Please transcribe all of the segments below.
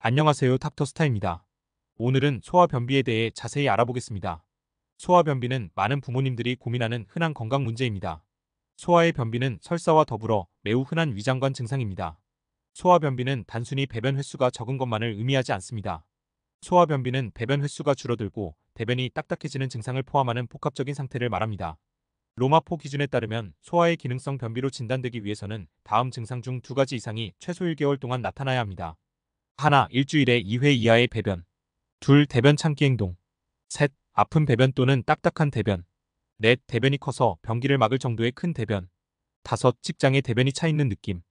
안녕하세요. 닥터스타입니다. 오늘은 소화변비에 대해 자세히 알아보겠습니다. 소화변비는 많은 부모님들이 고민하는 흔한 건강 문제입니다. 소화의 변비는 설사와 더불어 매우 흔한 위장관 증상입니다. 소화변비는 단순히 배변 횟수가 적은 것만을 의미하지 않습니다. 소화변비는 배변 횟수가 줄어들고 대변이 딱딱해지는 증상을 포함하는 복합적인 상태를 말합니다. 로마포 기준에 따르면 소화의 기능성 변비로 진단되기 위해서는 다음 증상 중 두 가지 이상이 최소 1개월 동안 나타나야 합니다. 하나, 일주일에 2회 이하의 배변. 둘, 대변 참기 행동. 셋, 아픈 배변 또는 딱딱한 대변. 넷, 대변이 커서 변기를 막을 정도의 큰 대변. 다섯, 직장에 대변이 차 있는 느낌.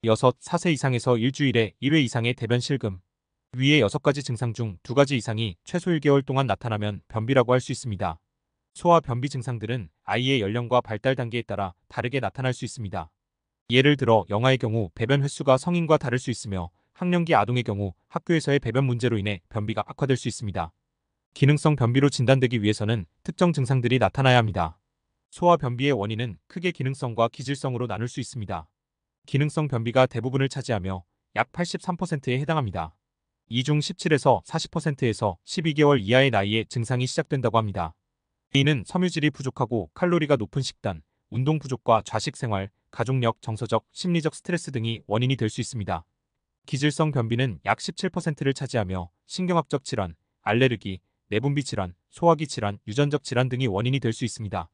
여섯, 4세 이상에서 일주일에 1회 이상의 대변 실금. 위의 6가지 증상 중 2가지 이상이 최소 1개월 동안 나타나면 변비라고 할 수 있습니다. 소화 변비 증상들은 아이의 연령과 발달 단계에 따라 다르게 나타날 수 있습니다. 예를 들어 영아의 경우 배변 횟수가 성인과 다를 수 있으며 학령기 아동의 경우 학교에서의 배변 문제로 인해 변비가 악화될 수 있습니다. 기능성 변비로 진단되기 위해서는 특정 증상들이 나타나야 합니다. 소화 변비의 원인은 크게 기능성과 기질성으로 나눌 수 있습니다. 기능성 변비가 대부분을 차지하며 약 83%에 해당합니다. 이 중 17에서 40%에서 12개월 이하의 나이에 증상이 시작된다고 합니다. 이는 섬유질이 부족하고 칼로리가 높은 식단, 운동 부족과 좌식 생활, 가족력, 정서적, 심리적 스트레스 등이 원인이 될 수 있습니다. 기질성 변비는 약 17%를 차지하며 신경학적 질환, 알레르기, 내분비 질환, 소화기 질환, 유전적 질환 등이 원인이 될 수 있습니다.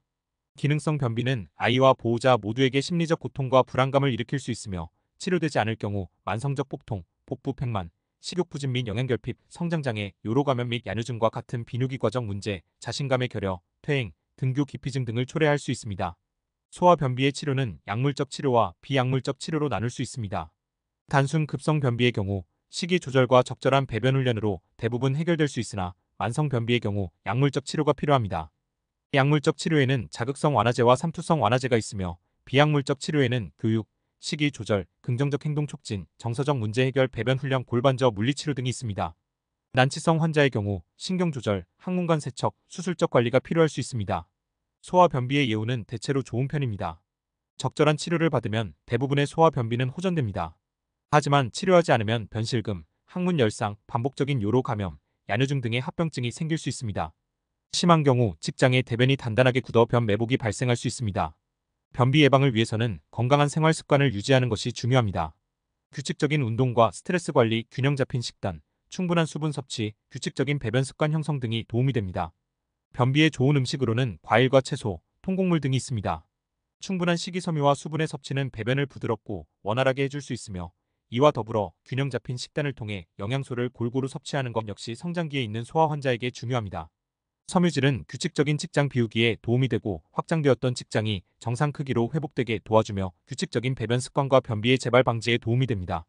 기능성 변비는 아이와 보호자 모두에게 심리적 고통과 불안감을 일으킬 수 있으며 치료되지 않을 경우 만성적 복통, 복부 팽만, 식욕부진 및 영양결핍, 성장장애, 요로감염 및 야뇨증과 같은 비뇨기 과정 문제, 자신감의 결여, 퇴행, 등교 기피증 등을 초래할 수 있습니다. 소화 변비의 치료는 약물적 치료와 비약물적 치료로 나눌 수 있습니다. 단순 급성 변비의 경우 식이 조절과 적절한 배변 훈련으로 대부분 해결될 수 있으나 만성 변비의 경우 약물적 치료가 필요합니다. 약물적 치료에는 자극성 완화제와 삼투성 완화제가 있으며 비약물적 치료에는 교육, 식이 조절, 긍정적 행동 촉진, 정서적 문제 해결, 배변 훈련, 골반저 물리치료 등이 있습니다. 난치성 환자의 경우 신경 조절, 항문관 세척, 수술적 관리가 필요할 수 있습니다. 소화 변비의 예후는 대체로 좋은 편입니다. 적절한 치료를 받으면 대부분의 소화 변비는 호전됩니다. 하지만 치료하지 않으면 변실금, 항문 열상, 반복적인 요로 감염, 야뇨증 등의 합병증이 생길 수 있습니다. 심한 경우 직장에 대변이 단단하게 굳어 변 매복이 발생할 수 있습니다. 변비 예방을 위해서는 건강한 생활 습관을 유지하는 것이 중요합니다. 규칙적인 운동과 스트레스 관리, 균형 잡힌 식단, 충분한 수분 섭취, 규칙적인 배변 습관 형성 등이 도움이 됩니다. 변비에 좋은 음식으로는 과일과 채소, 통곡물 등이 있습니다. 충분한 식이섬유와 수분의 섭취는 배변을 부드럽고 원활하게 해줄 수 있으며 이와 더불어 균형 잡힌 식단을 통해 영양소를 골고루 섭취하는 것 역시 성장기에 있는 소아 환자에게 중요합니다. 섬유질은 규칙적인 직장 비우기에 도움이 되고 확장되었던 직장이 정상 크기로 회복되게 도와주며 규칙적인 배변 습관과 변비의 재발 방지에 도움이 됩니다.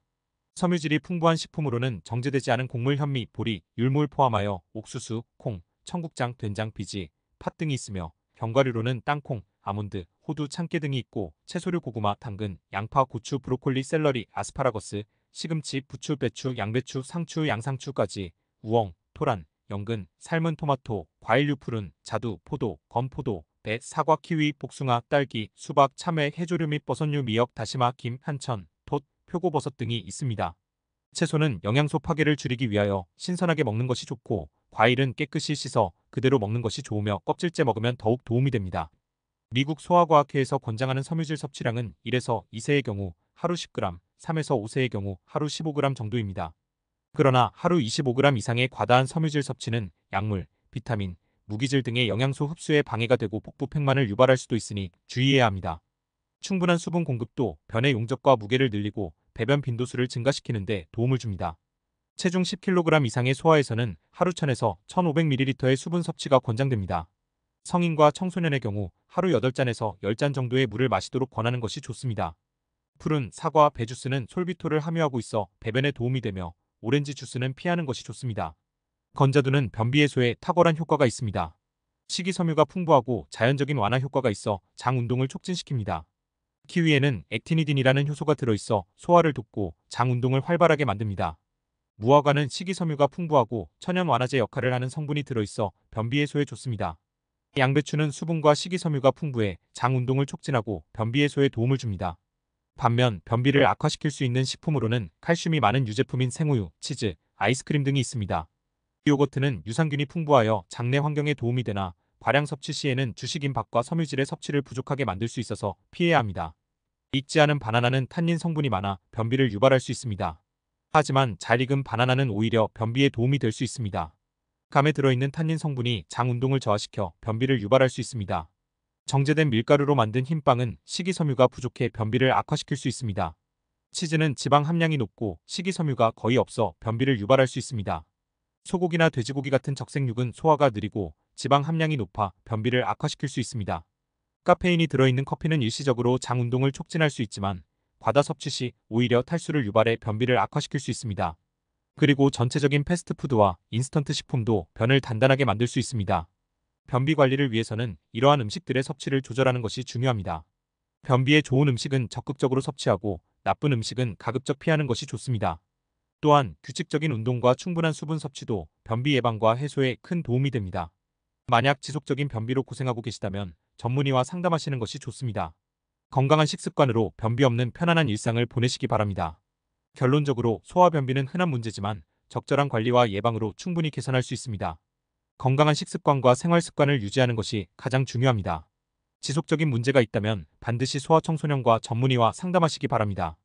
섬유질이 풍부한 식품으로는 정제되지 않은 곡물 현미, 보리, 율무를 포함하여 옥수수, 콩, 청국장, 된장, 비지, 팥 등이 있으며 견과류로는 땅콩, 아몬드, 호두, 참깨 등이 있고 채소류 고구마, 당근, 양파, 고추, 브로콜리, 샐러리, 아스파라거스, 시금치, 부추, 배추, 양배추, 상추, 양상추까지 우엉, 토란, 연근, 삶은 토마토, 과일류 푸른, 자두, 포도, 건포도, 배, 사과, 키위, 복숭아, 딸기, 수박, 참외, 해조류 및 버섯류, 미역, 다시마, 김, 한천, 톳, 표고버섯 등이 있습니다. 채소는 영양소 파괴를 줄이기 위하여 신선하게 먹는 것이 좋고 과일은 깨끗이 씻어 그대로 먹는 것이 좋으며 껍질째 먹으면 더욱 도움이 됩니다. 미국 소아과학회에서 권장하는 섬유질 섭취량은 1에서 2세의 경우 하루 10g, 3에서 5세의 경우 하루 15g 정도입니다. 그러나 하루 25g 이상의 과다한 섬유질 섭취는 약물, 비타민, 무기질 등의 영양소 흡수에 방해가 되고 복부 팽만을 유발할 수도 있으니 주의해야 합니다. 충분한 수분 공급도 변의 용적과 무게를 늘리고 배변 빈도수를 증가시키는 데 도움을 줍니다. 체중 10kg 이상의 소아에서는 하루 1000에서 1500ml의 수분 섭취가 권장됩니다. 성인과 청소년의 경우 하루 8잔에서 10잔 정도의 물을 마시도록 권하는 것이 좋습니다. 푸른 사과, 배 주스는 솔비토를 함유하고 있어 배변에 도움이 되며 오렌지 주스는 피하는 것이 좋습니다. 건자두는 변비 해소에 탁월한 효과가 있습니다. 식이섬유가 풍부하고 자연적인 완화 효과가 있어 장 운동을 촉진시킵니다. 키위에는 액티니딘이라는 효소가 들어있어 소화를 돕고 장 운동을 활발하게 만듭니다. 무화과는 식이섬유가 풍부하고 천연 완화제 역할을 하는 성분이 들어있어 변비 해소에 좋습니다. 양배추는 수분과 식이섬유가 풍부해 장 운동을 촉진하고 변비 해소에 도움을 줍니다. 반면 변비를 악화시킬 수 있는 식품으로는 칼슘이 많은 유제품인 생우유, 치즈, 아이스크림 등이 있습니다. 요거트는 유산균이 풍부하여 장내 환경에 도움이 되나 과량 섭취 시에는 주식임밥과 섬유질의 섭취를 부족하게 만들 수 있어서 피해야 합니다. 익지 않은 바나나는 탄닌 성분이 많아 변비를 유발할 수 있습니다. 하지만 잘 익은 바나나는 오히려 변비에 도움이 될 수 있습니다. 감에 들어있는 탄닌 성분이 장 운동을 저하시켜 변비를 유발할 수 있습니다. 정제된 밀가루로 만든 흰빵은 식이섬유가 부족해 변비를 악화시킬 수 있습니다. 치즈는 지방 함량이 높고 식이섬유가 거의 없어 변비를 유발할 수 있습니다. 소고기나 돼지고기 같은 적색육은 소화가 느리고 지방 함량이 높아 변비를 악화시킬 수 있습니다. 카페인이 들어있는 커피는 일시적으로 장 운동을 촉진할 수 있지만 과다 섭취 시 오히려 탈수를 유발해 변비를 악화시킬 수 있습니다. 그리고 전체적인 패스트푸드와 인스턴트 식품도 변을 단단하게 만들 수 있습니다. 변비 관리를 위해서는 이러한 음식들의 섭취를 조절하는 것이 중요합니다. 변비에 좋은 음식은 적극적으로 섭취하고 나쁜 음식은 가급적 피하는 것이 좋습니다. 또한 규칙적인 운동과 충분한 수분 섭취도 변비 예방과 해소에 큰 도움이 됩니다. 만약 지속적인 변비로 고생하고 계시다면 전문의와 상담하시는 것이 좋습니다. 건강한 식습관으로 변비 없는 편안한 일상을 보내시기 바랍니다. 결론적으로 소화변비는 흔한 문제지만 적절한 관리와 예방으로 충분히 개선할 수 있습니다. 건강한 식습관과 생활습관을 유지하는 것이 가장 중요합니다. 지속적인 문제가 있다면 반드시 소아청소년과 전문의와 상담하시기 바랍니다.